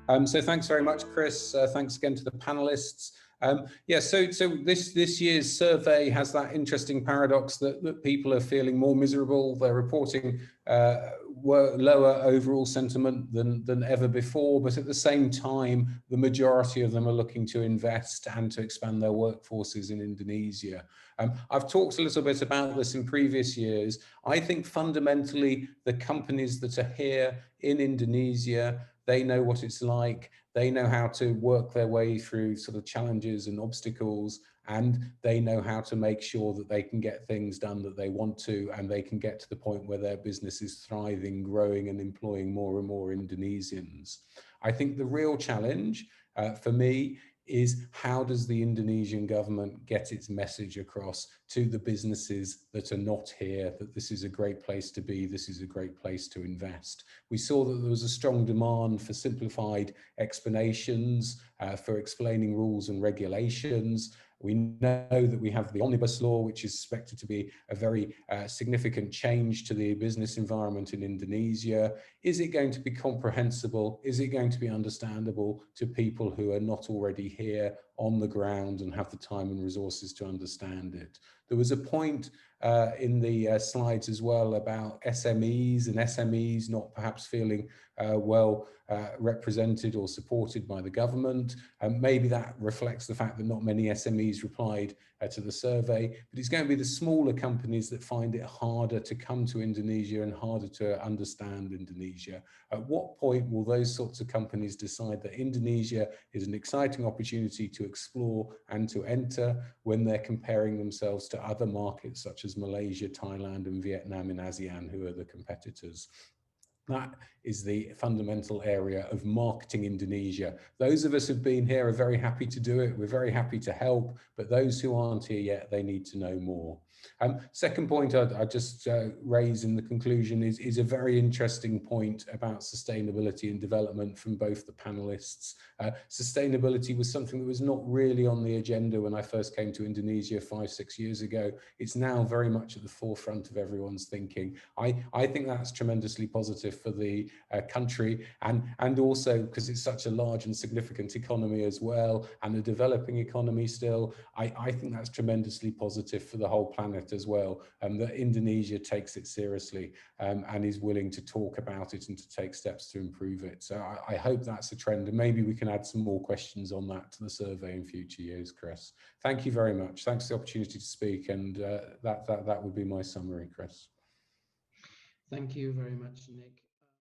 So thanks very much, Chris. Thanks again to the panelists. Yeah, so this year's survey has that interesting paradox that people are feeling more miserable. They're reporting lower overall sentiment than ever before, but at the same time, the majority of them are looking to invest and to expand their workforces in Indonesia. I've talked a little bit about this in previous years. I think fundamentally the companies that are here in Indonesia, they know what it's like. They know how to work their way through sort of challenges and obstacles, and they know how to make sure that they can get things done that they want to, and they can get to the point where their business is thriving, growing, and employing more and more Indonesians. I think the real challenge for me is how does the Indonesian government get its message across to the businesses that are not here, that this is a great place to be, this is a great place to invest. We saw that there was a strong demand for simplified explanations, for explaining rules and regulations. We know that we have the omnibus law, which is expected to be a very significant change to the business environment in Indonesia. Is it going to be comprehensible? Is it going to be understandable to people who are not already here on the ground and have the time and resources to understand it? There was a point in the slides as well about SMEs and SMEs not perhaps feeling well represented or supported by the government. Maybe that reflects the fact that not many SMEs replied to the survey, but it's going to be the smaller companies that find it harder to come to Indonesia and harder to understand Indonesia. At what point will those sorts of companies decide that Indonesia is an exciting opportunity to explore and to enter when they're comparing themselves to other markets such as Malaysia, Thailand, and Vietnam in ASEAN, who are the competitors? That is the fundamental area of marketing Indonesia. Those of us who've been here are very happy to do it. We're very happy to help, but those who aren't here yet, they need to know more. Second point I just raise in the conclusion is a very interesting point about sustainability and development from both the panelists. Sustainability was something that was not really on the agenda when I first came to Indonesia 5-6 years ago. It's now very much at the forefront of everyone's thinking. I think that's tremendously positive for the country, and also because it's such a large and significant economy as well, and a developing economy still. I think that's tremendously positive for the whole planet as well, that Indonesia takes it seriously and is willing to talk about it and to take steps to improve it. So I hope that's a trend, and maybe we can add some more questions on that to the survey in future years, Chris. Thank you very much. Thanks for the opportunity to speak, and that would be my summary, Chris. Thank you very much, Nick.